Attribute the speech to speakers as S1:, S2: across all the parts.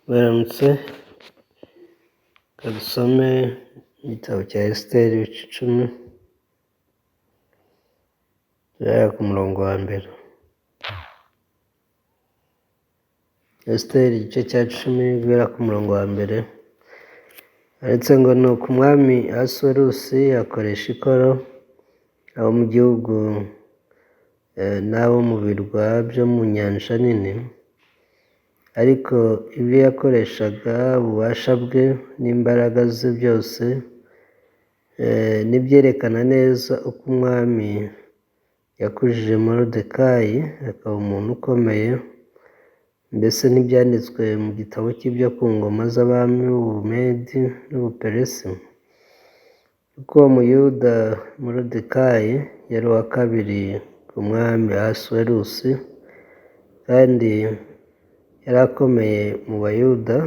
S1: Baramutse dusome igitabo cya Esiteri ibice 10 guhera ku murongo wa mbere. Esiteri igice cya 10 guhera ku murongo wa mbere handitse ngo nuko umwami Ahasuwerusi akoresha ikoro abo mu gihugu n'abo mu birwa byo mu nyanja nini, ariko ibyo yakoreshaga ububasha bwe n'imbaraga ze byose n'ibyerekana neza uko umwami yakujije Moridekayi akaba umuntu ukomeye, mbese ntibyanditswe mu gitabo cy'ibyo ku ngoma z'abami b'Ubumedi n'Ubuperesi. Kuko uwo Muyuda Moridekayi yari uwa kabiri ku mwami Ahasuwerusi, kandi yari akomeye mu Bayuda,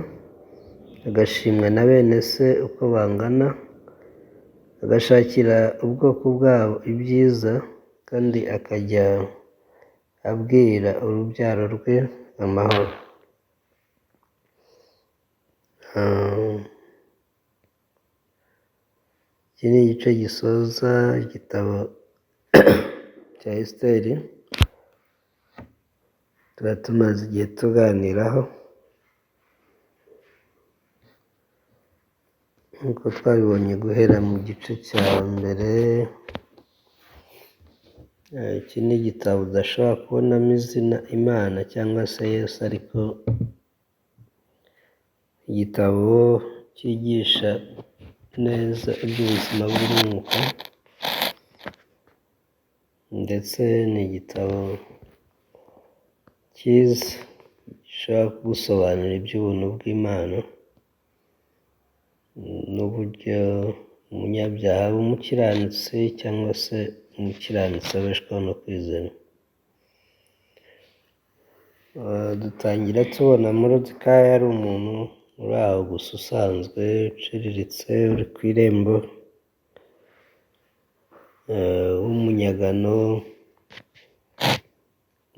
S1: agashimwa na bene se uko bangana, agashakira ubwoko bwabo ibyiza, kandi akajya abwira urubyaro rwe amahoro. Iki ni igice gisoza igitabo cya Esiteri tuba tumaze igihe tuganiraho, nk'uko twabibonye guhera mu gice cya mbere. Iki ni igitabo udashobora kubonamo izina Imana cyangwa se Yesu, ariko igitabo cyigisha neza iby'ubuzima bw'umwuka, ndetse ni igitabo cyiza gishobora kugusobanurira iby'ubuntu bw'Imana n'uburyo umunyabyaha aba umukiranutsi cyangwa se umukiranutsi abeshwaho no kwizera. Dutangira tubona Moridekayi ari umuntu uri aho gusa usanzwe uciriritse, uri ku irembo, w'umunyagano,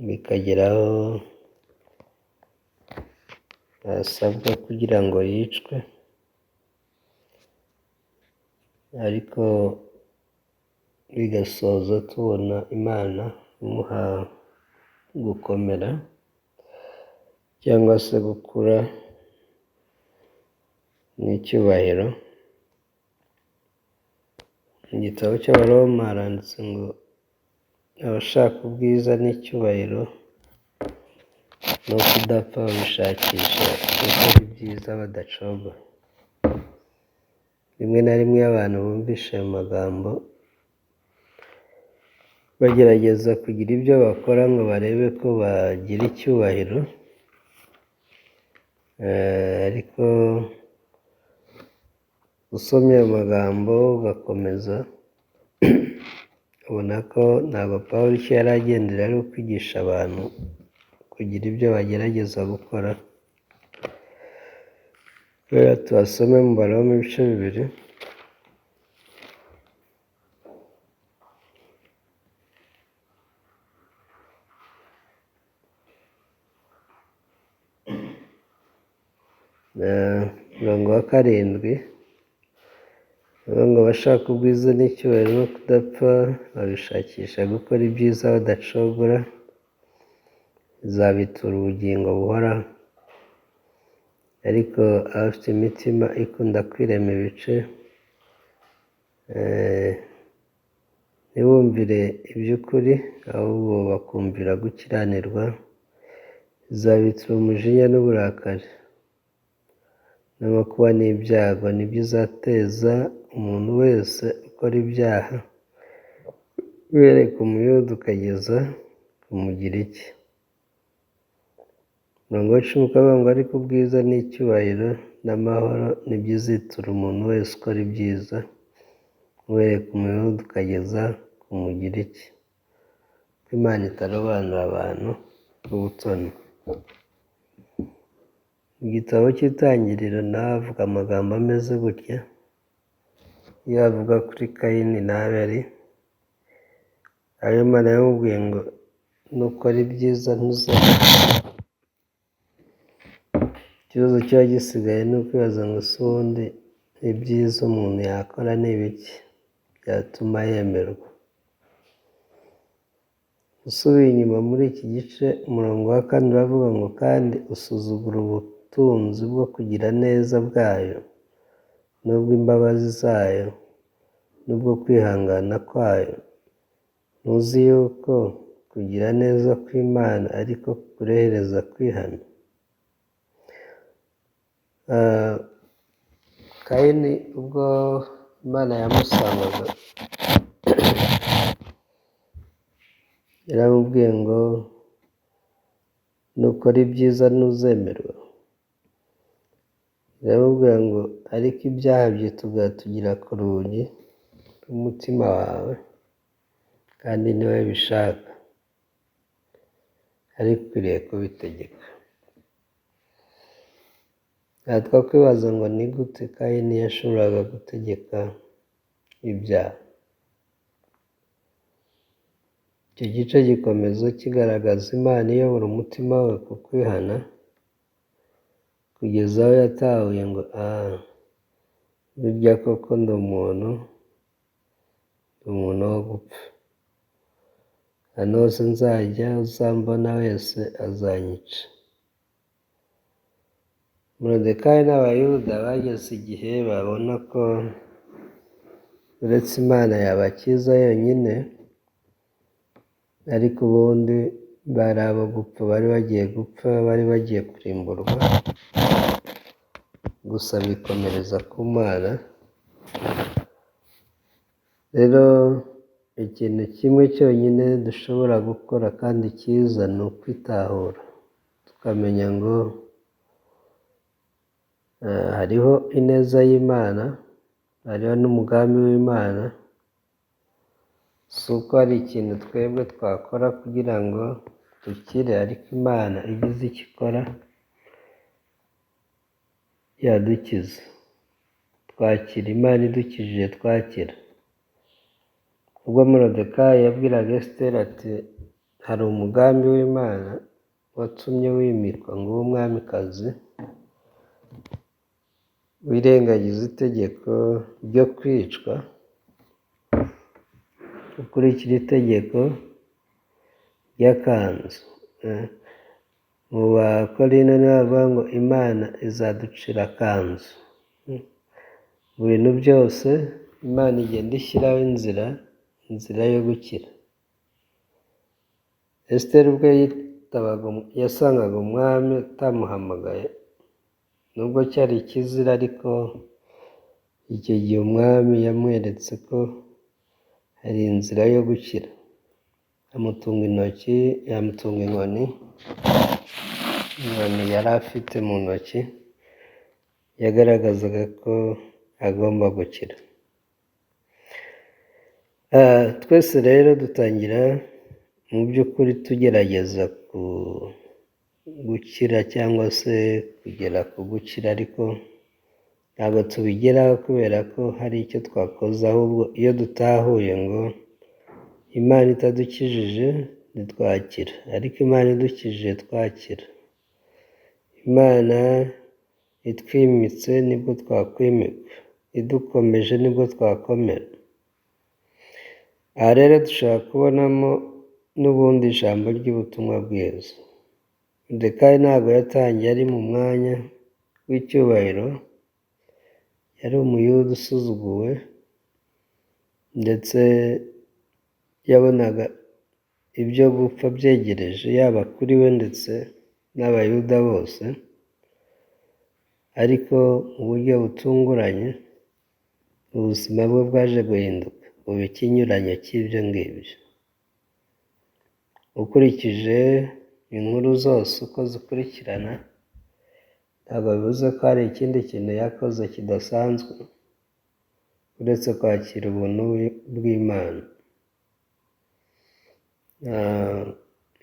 S1: bikageraho asabwa kugira ngo yicwe, ariko bigasoza tubona Imana imuha gukomera cyangwa se gukura n'icyubahiro. Mu gitabo cy'Abaroma haranditse ngo abashaka ubwiza n'icyubahiro no kudapfa babishakisha gukora ibyiza badacogora. Rimwe na rimwe iyo abantu bumvishe ayo magambo bagerageza kugira ibyo bakora ngo barebe ko bagira icyubahiro, ariko usomye ayo magambo ugakomeza ubona ko ntabwo Pawulo icyo yari agendera ari ukwigisha abantu kugira ibyo bagerageza gukora. Rero tubasome mu Baroma ibice 2. Umurongo wa 7 ngo abashaka ubwiza n'icyubahiro no kudapfa babishakisha gukora ibyiza badacogora, bizabitura ubugingo buhoraho. Ariko abafite imitima ikunda kwirema ibice ntibumvire iby'ukuri, ahubwo bakumvira gukiranirwa, bizabitura umujinya n'uburakari n'amakuba n'ibyago. Nibyo izateza umuntu wese ukora ibyaha, uhereye ku Muyuda ukageza ku Mugiriki. Umurongo wa 10 ukavuga ngo ariko ubwiza n'icyubahiro n'amahoro nibyo izitura umuntu wese ukora ibyiza, uhereye ku Muyuda ukageza ku Mugiriki, ko Imana itarobanura abantu n'ubutoni. Mu gitabo cy'Itangiriro naho havuga amagambo ameze gutya. Iyo avuga kuri Kayini na Abeli, aho Imana yamubwiye ngo nukora ibyiza ntuzapfa, ikibazo kiba gisigaye ni ukwibaza ngo ese ubundi ibyiza umuntu yakora ni ibiki byatuma yemerwa. Usubiye inyuma muri iki gice umurongo wa 4 uravuga ngo kandi usuzugura ubutunzi bwo kugira neza bwayo n'ubw'imbabazi zayo n'ubwo kwihangana kwayo. Ntuzi yuko kugira neza kw'Imana ariko kurehereza kwihana? Kayini ubwo Imana yamusangaga yaramubwiye ngo nukora ibyiza ntuzemerwa. Yaramubwira ngo ariko ibyaha byitugatugera ku rugi rw'umutima wawe kandi niwe bishaka, ariko ukwiriye kubitegeka. Natwe kwibaza ngo ni gute Kayini yashoboraga gutegeka ibyaha. Icyo gice gikomeza kigaragaza Imana iyobora umutima we ku kwihana kugeza aho yatahuye ngo burya koko ndi umuntu wo gupfa. Ahantu hose nzajya uzambona wese azanyica. Moridekayi n'Abayuda bageze igihe babona ko uretse Imana yabakiza yonyine, ariko ubundi bari abo gupfa, bari bagiye gupfa, bari bagiye kurimburwa, gusa bikomereza ku Mana. Rero ikintu kimwe cyonyine dushobora gukora kandi cyiza ni ukwitahura tukamenya ngo hariho ineza y'Imana, hariho n'umugambi w'Imana. Si uko hari ikintu twebwe twakora kugira ngo dukire, ariko Imana igize icyo ikora yadukiza twakira. Imana idukijije twakira. Ubwo Moridekayi yabwiraga Esiteri ati hari umugambi w'Imana watumye wimikwa ngo ube umwamikazi, wirengagiza itegeko ryo kwicwa, ukurikira itegeko ry'akanzu. Mu Bakorinto niho bavuga ngo Imana izaducira akanzu. Mu bintu byose Imana igenda ishyiraho inzira yo gukira. Esiteri ubwo yasangaga umwami atamuhamagaye, nubwo cyari ikizira, ariko icyo gihe umwami yamweretse ko hari inzira yo gukira. Amutunga intoki, yamutunga inkoni yari afite mu ntoki yagaragazaga ko agomba gukira. Twese rero dutangira mu by'ukuri tugerageza gukira cyangwa se kugera ku gukira, ariko ntabwo tubigeraho kubera ko hari icyo twakoze. Ahubwo iyo dutahuye ngo Imana itadukijije ntitwakira, ariko Imana idukijije twakira. Imana itwimitse nibwo twakwimikwa, idukomeje nibwo twakomera. Aha rero dushobora kubonamo n'ubundi ijambo ry'ubutumwa bwiza. Moridekayi ntabwo yatangiye ari mu mwanya w'icyubahiro, yari Umuyuda usuzuguwe, ndetse yabonaga ibyo gupfa byegereje, yaba kuri we ndetse n'Abayuda bose. Ariko mu buryo butunguranye ubuzima bwe bwaje guhinduka buba ikinyuranyo cy'ibyo ngibyo. Ukurikije inkuru zose uko zikurikirana, ntabwo bivuze ko hari ikindi kintu yakoze kidasanzwe uretse kwakira ubuntu bw'Imana.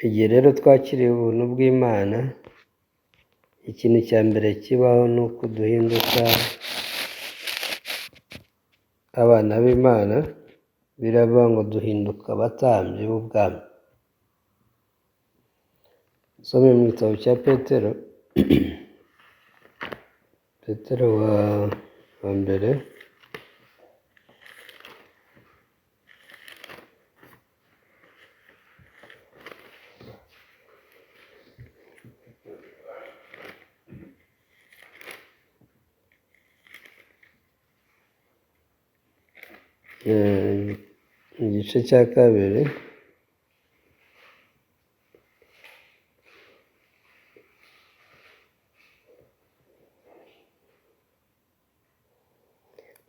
S1: Igihe rero twakiriye ubuntu bw'Imana, ikintu cya mbere kibaho ni uko duhinduka abana b'Imana. Biravuga ngo duhinduka abatambyi b'ubwami. Some mu gitabo cya Petero Petero wa mbere igice cya kabiri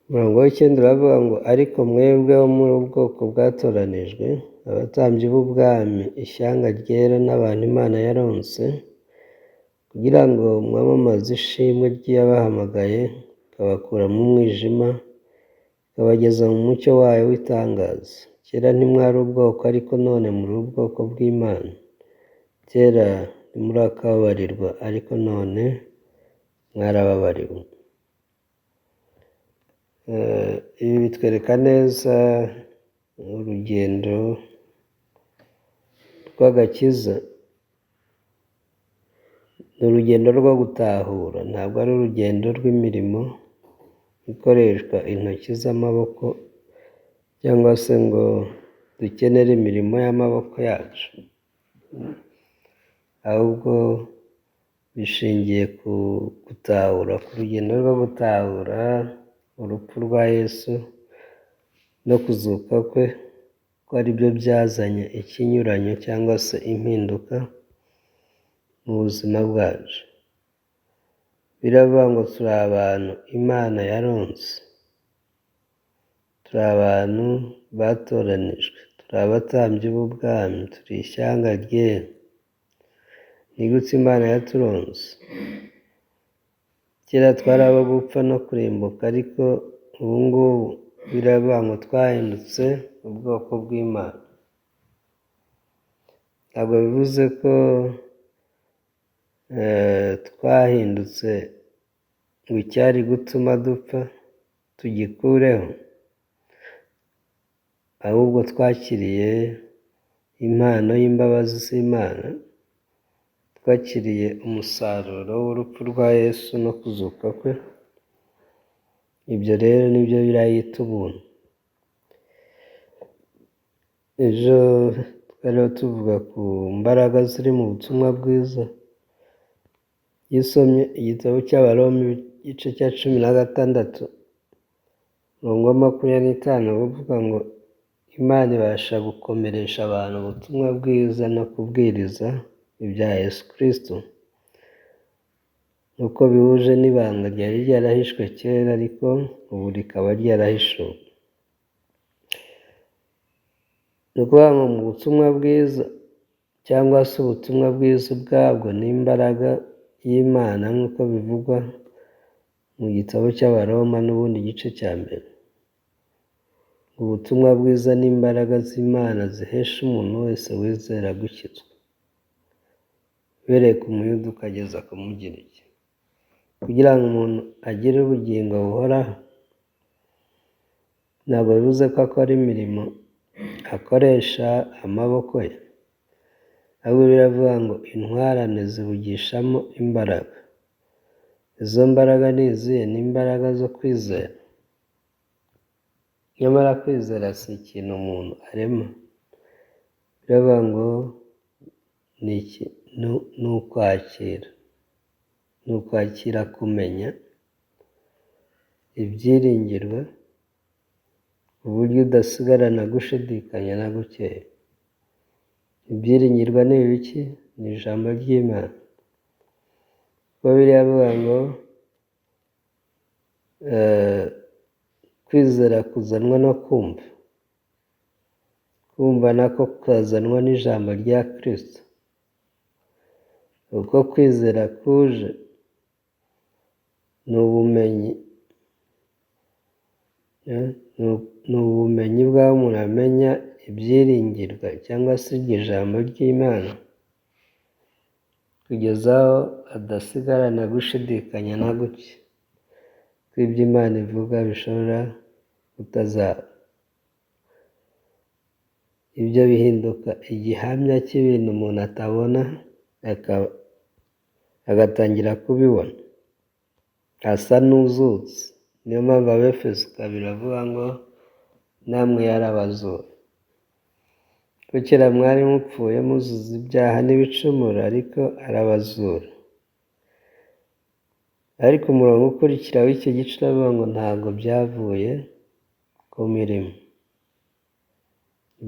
S1: umurongo w'icyenda uravuga ngo ariko mwebwe wo muri ubwoko bwatoranijwe, abatambyi b'ubwami, ishyanga ryera n'abantu Imana yaronse, kugira ngo mwamamaze ishimwe ry'iyabahamagaye ikabakura mu mwijima ikabageza mu mucyo wayo w'itangaza. Kera ntimwari ubwoko, ariko none muri ubwoko bw'Imana. Kera ntimurakababarirwa, ariko none mwarababariwe. Ibi bitwereka neza urugendo rw'agakiza. Ni urugendo rwo gutahura, ntabwo ari urugendo rw'imirimo ikoreshwa intoki z'amaboko, cyangwa se ngo dukenere imirimo y'amaboko yacu, ahubwo bishingiye ku gutahura, ku rugendo rwo gutahura urupfu rwa Yesu no kuzuka kwe, ko ari byo byazanye ikinyuranyo cyangwa se impinduka mu buzima bwacu. Biravuga ngo turi abantu Imana yaronse, turi abantu batoranijwe, turi abatambyi b'ubwami, turi ishyanga ryera. Ni gute Imana yaturonse? Kera twari abo gupfa no kurimbuka, ariko ubu ngubu biravuga ngo twahindutse ubwoko bw'Imana. Ntabwo bivuze ko twahindutse ngo icyari gutuma dupfa tugikureho, ahubwo twakiriye impano y'imbabazi z'Imana, twakiriye umusaruro w'urupfu rwa Yesu no kuzuka kwe. Ibyo rero nibyo birayita ubuntu. Ejo twariho tuvuga ku mbaraga ziri mu butumwa bwiza. Iyo usomye igitabo cy'Abaroma igice cya 16 umurongo wa 25 uvuga ngo Imana ibasha gukomeresha abantu ubutumwa bwiza no kubwiriza ibya Yesu Kristo, nuko bihuje n'ibanga ryari ryarahishwe kera, ariko ubu rikaba ryarahishuwe. Ni ukuvuga ngo mu butumwa bwiza, cyangwa se ubutumwa bwiza ubwabwo ni imbaraga y'Imana, nk'uko bivugwa mu gitabo cy'Abaroma n'ubundi gice cya mbere. Ubutumwa bwiza ni imbaraga z'Imana zihesha umuntu wese wizera gukizwa, uhereye ku Muyuda ukageza ku Mugiriki. Kugira ngo umuntu agire ubugingo buhoraho, ntabwo bivuze ko akora imirimo akoresha amaboko ye, ahubwo biravuga ngo intwarane zibugishamo imbaraga. Izo mbaraga ni izihe? Ni imbaraga zo kwizera. Nyamara kwizera si ikintu umuntu arema. Biravuga ngo ni ukwakira. Ni ukwakira kumenya ibyiringirwa, uburyo udasigarana gushidikanya na gukeya. Ibyiringirwa ni ibiki? Ni ijambo ry'Imana. Kuko Bibiliya ivuga ngo kwizera kuzanwa no kumva, kumva nako kukazanwa n'ijambo rya Kristo. Uko kwizera kuje ni ubumenyi, ni ubumenyi bw'aho umuntu amenya ibyiringirwa cyangwa se iryo jambo ry'Imana, kugeza aho adasigarana gushidikanya na guke ko ibyo Imana ivuga bishobora kutazaba. Ibyo bihinduka igihamya cy'ibintu umuntu atabona, agatangira kubibona. asa n'uzutse. Niyo mpamvu Abefeso 2 avuga ngo namwe yarabazura. Kera mwari mupfuye muzuza ibyaha n'ibicumuro, ariko arabazura. Ariko umurongo ukurikira w'icyo gice uravuga ngo ntabwo byavuye ku mirimo.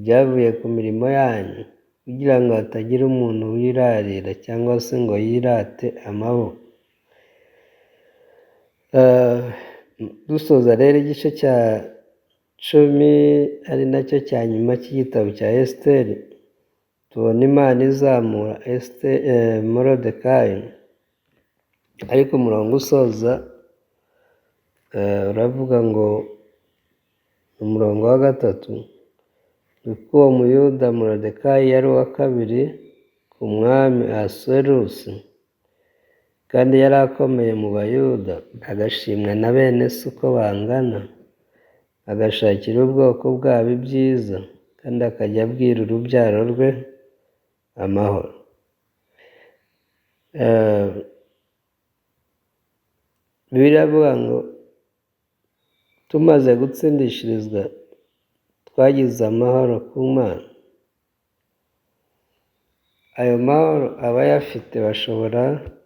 S1: Byavuye ku mirimo yanyu, kugira ngo hatagira umuntu wirarira cyangwa se ngo yirate amaboko. Dusoza rero igice cya 10 ari nacyo cya nyuma cy'igitabo cya Esiteri, tubona Imana izamura Moridekayi. Ariko umurongo usoza uravuga ngo umurongo wa 3, kuko uwo muyuda Moridekayi yari uwa kabiri ku mwami Ahasuwerusi, kandi yari akomeye mu Bayuda, agashimwa na bene se uko bangana, agashakira ubwoko bwabo ibyiza, kandi akajya abwira urubyaro rwe amahoro. Bibiliya iravuga ngo tumaze gutsindishirizwa twagize amahoro ku Mana. Ayo mahoro abayafite bashobora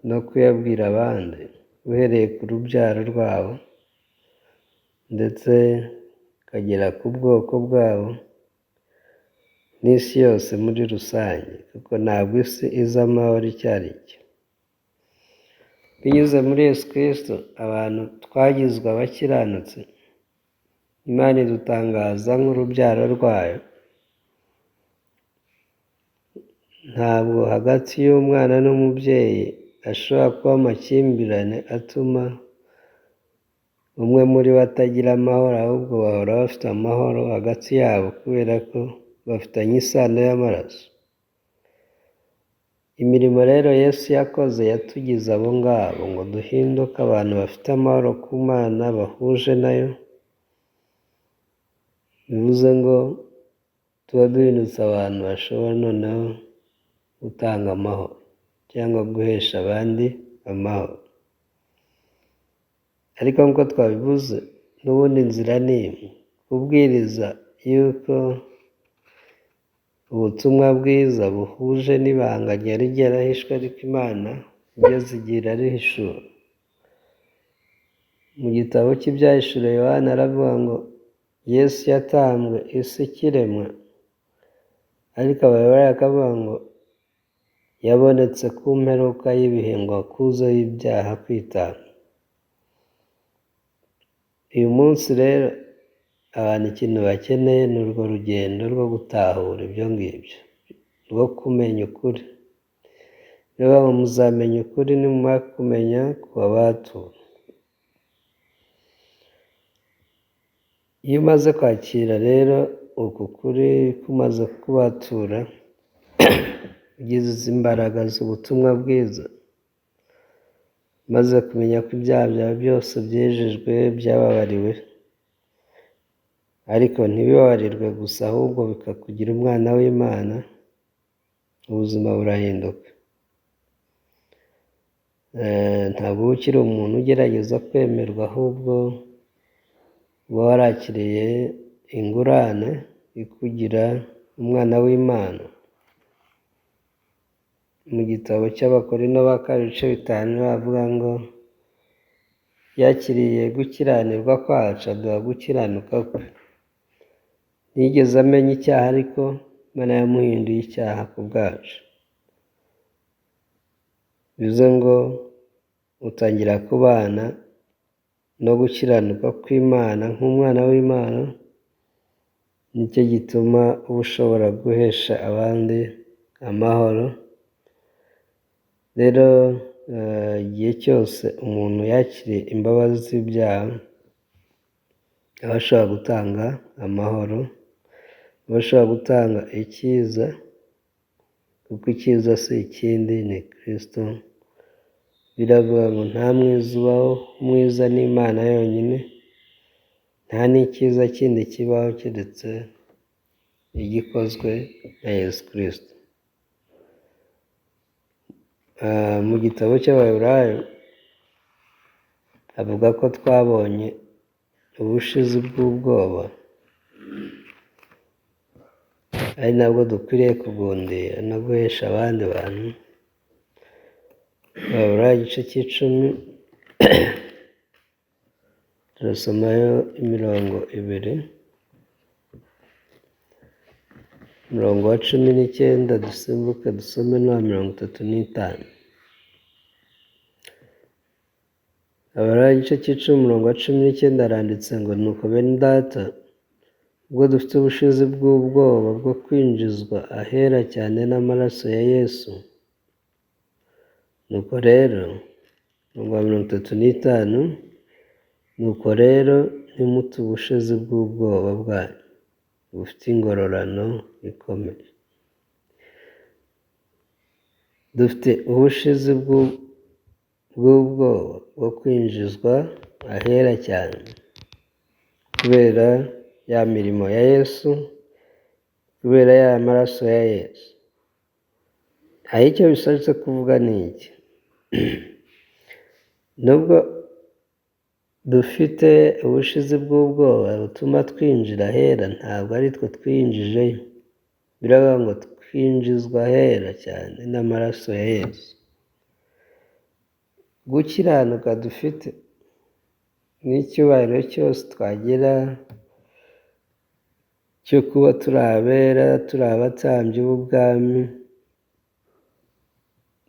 S1: no kuyabwira abandi, uhereye ku rubyaro rwabo ndetse ukagera ku bwoko bwabo n'isi yose muri rusange, kuko ntabwo isi izi amahoro icyo ari cyo. Binyuze muri Yesu Kristo abantu twagizwe abakiranutsi. Imana idutangaza nk'urubyaro rwayo. Ntabwo hagati y'umwana n'umubyeyi hashobora kuba amakimbirane atuma umwe muri bo atagira amahoro, ahubwo bahora bafite amahoro hagati yabo kubera ko bafitanye isano y'amaraso. Imirimo rero Yesu yakoze yatugize abo ngabo ngo duhinduke abantu bafite amahoro ku Mana, bahuje nayo. Bivuze ngo tuba duhindutse abantu bashobora noneho gutanga amahoro cyangwa guhesha abandi amahoro. Ariko nk'uko twabivuze, n'ubundi inzira ni imwe, kubwiriza yuko ubutumwa bwiza buhuje n'ibanga ryari ryarahishwe, ariko Imana igeze igihe irarihishura. Mu gitabo cy'ibyahishuriwe Yohana aravuga ngo Yesu yatambwe isi ikiremwa, ariko abayobozi bakavuga ngo yabonetse ku mperuka y'ibihe ngo akuzeho ibyaha kwitanga. Uyu munsi rero abantu ikintu bakeneye ni urwo rugendo rwo gutahura ibyo ngibyo, rwo kumenya ukuri. Niba muzamenya ukuri nimumara kumenya kubabatura. Iyo umaze kwakira rero uku kuri, kumaze kubatura, ugize izi imbaraga z'ubutumwa bwiza, maze kumenya ko ibyaha byawe byose byejejwe, byababariwe, ariko ntibibabarirwe gusa, ahubwo bikakugira umwana w'Imana, ubuzima burahinduka. Ntabwo uba ukiri umuntu ugerageza kwemerwa, ahubwo uba warakiriye ingurane ikugira umwana w'Imana. Mu gitabo cy'Abakorinto ba 2:5 bavuga ngo yakiriye gukiranirwa kwacu, aduha gukiranuka kwe. Ntiyigeze amenya icyaha, ariko Imana yamuhinduye icyaha ku bwacu. Bivuze ngo utangira kubana no gukiranuka kw'Imana nk'umwana w'Imana, nicyo gituma uba ushobora guhesha abandi amahoro. Rero igihe cyose umuntu yakiriye imbabazi z'ibyaha, aba ashobora gutanga amahoro, aba ashobora gutanga icyiza, kuko icyiza si ikindi, ni Kristo. Biravuga ngo nta mwiza ubaho, umwiza ni Imana yonyine, nta n'icyiza kindi kibaho keretse igikozwe na Yesu Kristo. Mu gitabo cy'Abaheburayo avuga ko twabonye ubushizi bw'ubwoba, ari nabwo dukwiriye kugundira no guhesha abandi bantu. Abaheburayo igice cy'icumi turasomayo imirongo ibiri, umurongo wa 19 dusimbuke dusome n'uwa 35. Abaheburayo igice cy'icumi umurongo wa 19 aranditse ngo nuko bene data, ubwo dufite ubushizi bw'ubwoba bwo kwinjizwa ahera cyane n'amaraso ya Yesu, nuko rero umurongo wa 35, nuko rero ntimute ubushizi bw'ubwoba bwanyu bufite ingororano ikomeye. Dufite ubushizi bw'ubwoba bwo kwinjizwa ahera cyane kubera ya mirimo ya Yesu, kubera ya maraso ya Yesu. Aho icyo bishatse kuvuga ni iki? Nubwo dufite ubushizi bw'ubwoba butuma twinjira ahera, ntabwo ari twe twinjijeyo. Biravuga ngo twinjizwa ahera cyane n'amaraso ya Yesu. Gukiranuka dufite n'icyubahiro cyose twagira cyo kuba turi abera, turi abatambyi b'ubwami,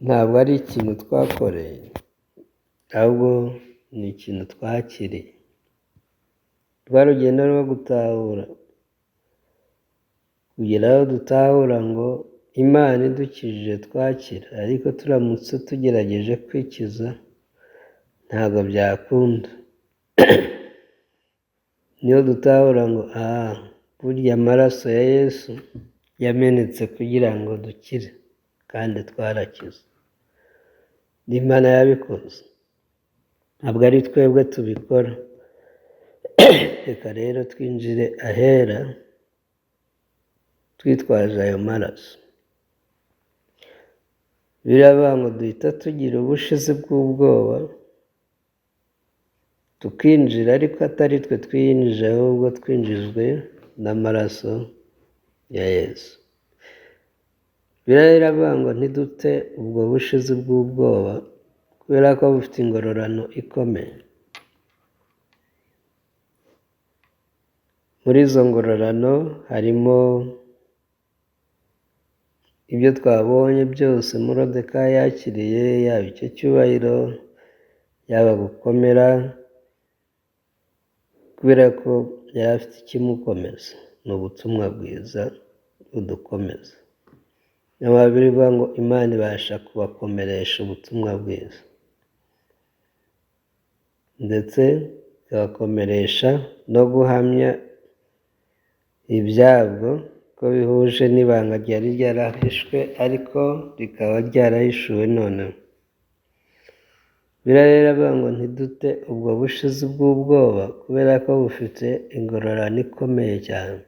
S1: ntabwo ari ikintu twakoreye, ahubwo ni ikintu twakiriye. Rwa rugendo rwo gutahura, kugira aho dutahura ngo Imana idukijije twakira, ariko turamutse tugerageje kwikiza ntabwo byakunda. Niyo dutahura ngo burya amaraso ya Yesu yamenetse kugira ngo dukire, kandi twarakize. Ni Imana yabikoze, ntabwo ari twebwe tubikora. Reka rero twinjire ahera twitwaje ayo maraso. Biravuga ngo duhita tugira ubushizi bw'ubwoba tukinjira, ariko atari twe twinjije, ahubwo twinjijwe n'amaraso ya Yesu. Biravuga ngo ntidute ubwo bushizi bw'ubwoba kubera ko bufite ingororano ikomeye. Muri izo ngororano harimo ibyo twabonye byose Moridekayi yakiriye, yaba icyo cyubahiro, yaba gukomera, kubera ko yari afite ikimukomeza. Ni ubutumwa bwiza budukomeza. Nyamara birivuga ngo Imana ibasha kubakomeresha ubutumwa bwiza, ndetse ikabakomeresha no guhamya ibyabwo ko bihuje n'ibanga ryari ryarahishwe, ariko rikaba ryarahishuwe noneho. Biravuga ngo ntidute ubwo bushizi bw'ubwoba kubera ko bufite ingororano ikomeye cyane.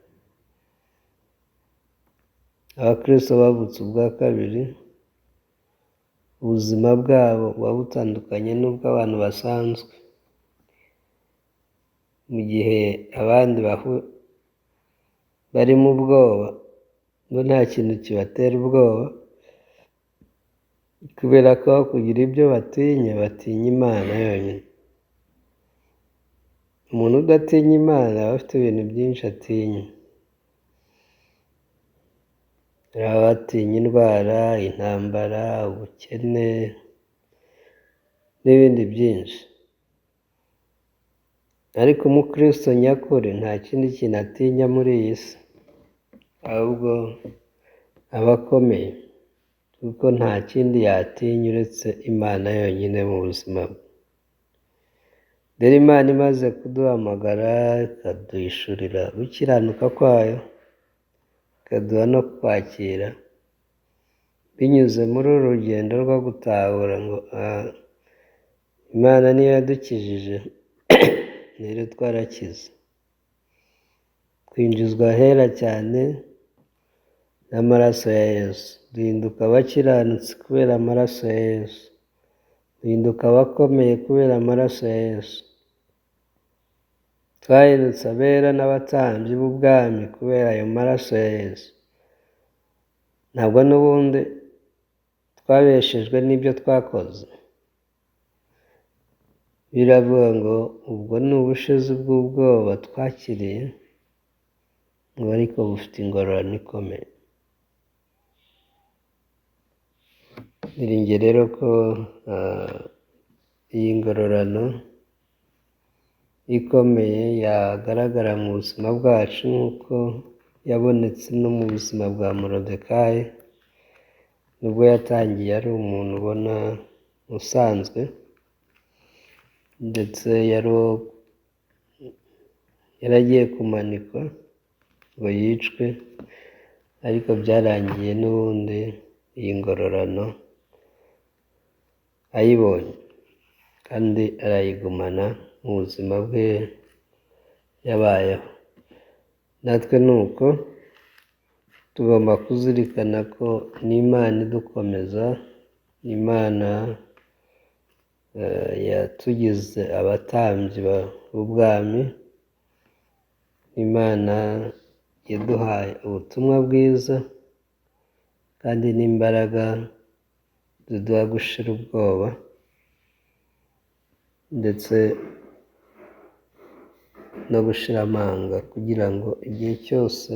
S1: Abakristo bavutse ubwa kabiri, ubuzima bwabo buba butandukanye n'ubw'abantu basanzwe. Mu gihe abandi bari mu bwoba, bo nta kintu kibatera ubwoba, kubera ko kugira ibyo batinya Imana yonyine. Umuntu udatinya Imana aba afite ibintu byinshi atinya. Hari abatinya indwara, intambara, ubukene n'ibindi byinshi. Ariko umukristo nyakuri nta kindi kintu atinya muri iyi si, ahubwo aba akomeye, kuko nta kindi yatinya uretse Imana yonyine mu buzima bwe. Rero Imana imaze kuduhamagara, ikaduhishurira gukiranuka kwayo, ikaduha no kwakira, binyuze muri uru rugendo rwo gutahura ngo Imana niyo yadukijije, rero twarakize. Twinjizwa ahera cyane n'amaraso ya Yesu, duhinduka abakiranutsi kubera amaraso ya Yesu. duhinduka abakomeye kubera amaraso ya Yesu. Twahindutse abera n'abatambyi b'ubwami kubera ayo maraso ya Yesu. Ntabwo n'ubundi twabeshejwe n'ibyo twakoze. Biravuga ngo ubwo ni ubushizi bw'ubwoba twakiriye, ngo ariko bufite ingororano ikomeye. Niringiye rero ko iyi ngororano ikomeye yagaragara mu buzima bwacu nk'uko yabonetse no mu buzima bwa Moridekayi, nubwo yatangiye ari umuntu ubona usanzwe, ndetse yaragiye kumanikwa ngo yicwe, ariko byarangiye n'ubundi iyi ngororano ayibonye kandi arayigumana mu buzima bwe yabayeho. Natwe ni uko tugomba kuzirikana ko n'Imana idukomeza, Imana yatugize abatambyi b'ubwami, Imana yaduhaye ubutumwa bwiza kandi n'imbaraga ziduha gushira ubwoba, ndetse no gushira amanga, kugira ngo igihe cyose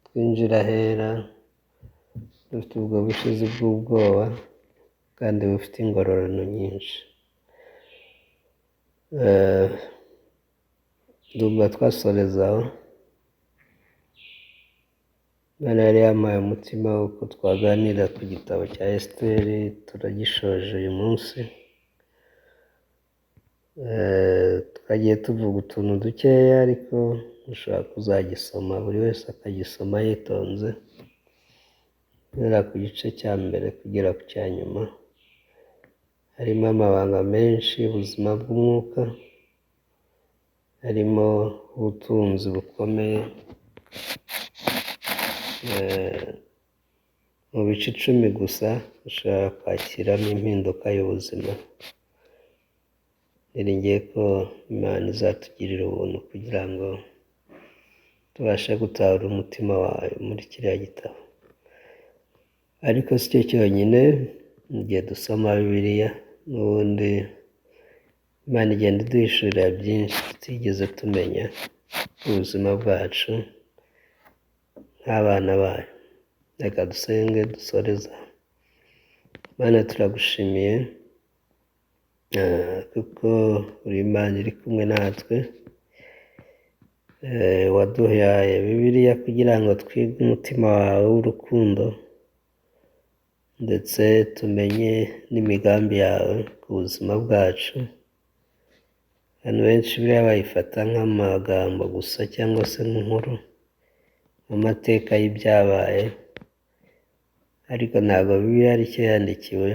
S1: twinjira ahera dufite ubwo bushizi bw'ubwoba kandi bufite ingororano nyinshi. Ndumva twasoreza aho. Imana yari yampaye umutima w'uko twaganira ku gitabo cya Esiteri, turagishoje uyu munsi. Twagiye tuvuga utuntu dukeya, ariko dushobora kuzagisoma, buri wese akagisoma yitonze, guhera ku gice cya mbere kugera ku cya nyuma. Harimo amabanga menshi y'ubuzima bw'umwuka, harimo ubutunzi bukomeye. Mu bice 10 gusa ushobora kwakiramo impinduka y'ubuzima. Niringiye ko Imana izatugirira ubuntu kugira ngo tubashe gutahura umutima wayo muri kiriya gitabo. Ariko si cyo cyonyine, igihe dusoma Bibiliya n'ubundi Imana igenda iduhishurira byinshi tutigeze tumenya ubuzima bwacu nk'abana bayo. Reka dusenge dusoreza. Mana, turagushimiye kuko uri Imana iri kumwe natwe. Waduhaye Bibiliya kugira ngo twige umutima wawe w'urukundo, ndetse tumenye n'imigambi yawe ku buzima bwacu. Abantu benshi biriya bayifata nk'amagambo gusa, cyangwa se nk'inkuru mu mateka y'ibyabaye, ariko ntabwo Bibiliya ari cyo yandikiwe,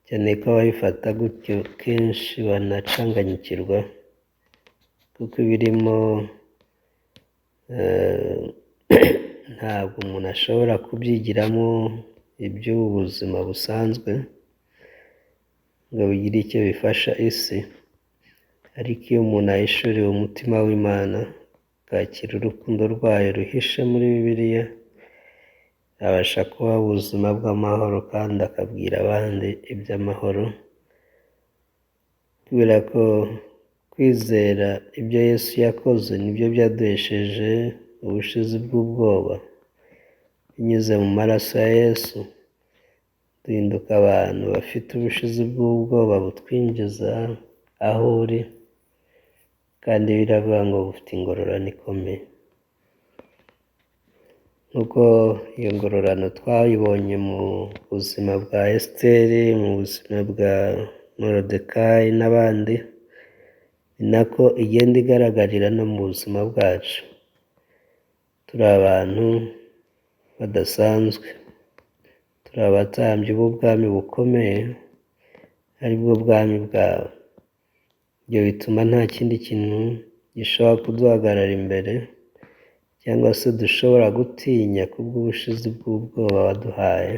S1: cyane ko abayifata gutyo kenshi banacanganyikirwa, kuko ibirimo ntabwo umuntu ashobora kubyigiramo iby'ubu buzima busanzwe ngo bigire icyo bifasha isi. Ariko iyo umuntu ahishuriwe umutima w'Imana, akakira urukundo rwayo ruhishe muri Bibiliya, abasha kubaho ubuzima bw'amahoro kandi akabwira abandi iby'amahoro, kubera ko kwizera ibyo Yesu yakoze nibyo byaduhesheje ubushizi bw'ubwoba. Binyuze mu maraso ya Yesu duhinduka abantu bafite ubushizi bw'ubwoba butwinjiza aho uri, kandi biravuga ngo bufite ingororano ikomeye. Nk'uko iyo ngororano twayibonye mu buzima bwa Esiteri, mu buzima bwa Moridekayi n'abandi, ni nako igenda igaragarira no mu buzima bwacu. Turi abantu badasanzwe, turi abatambyi b'ubwami bukomeye, ari bwo bwami bwawe. Ibyo bituma nta kindi kintu gishobora kuduhagarara imbere, cyangwa se dushobora gutinya kubw'ubushizi bw'ubwoba waduhaye,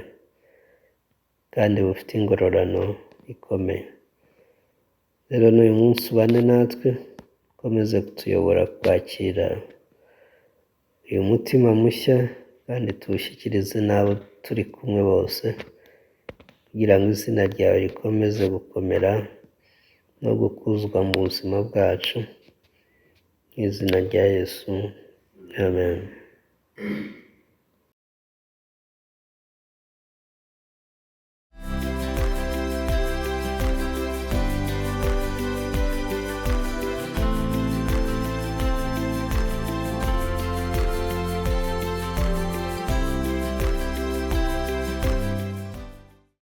S1: kandi bufite ingororano ikomeye. Rero n'uyu munsi ubane natwe, ukomeze kutuyobora kwakira uyu mutima mushya, kandi tuwushyikirize n'abo turi kumwe bose, kugira ngo izina ryawe rikomeze gukomera no gukuzwa mu buzima bwacu. Mu izina rya Yesu, amen.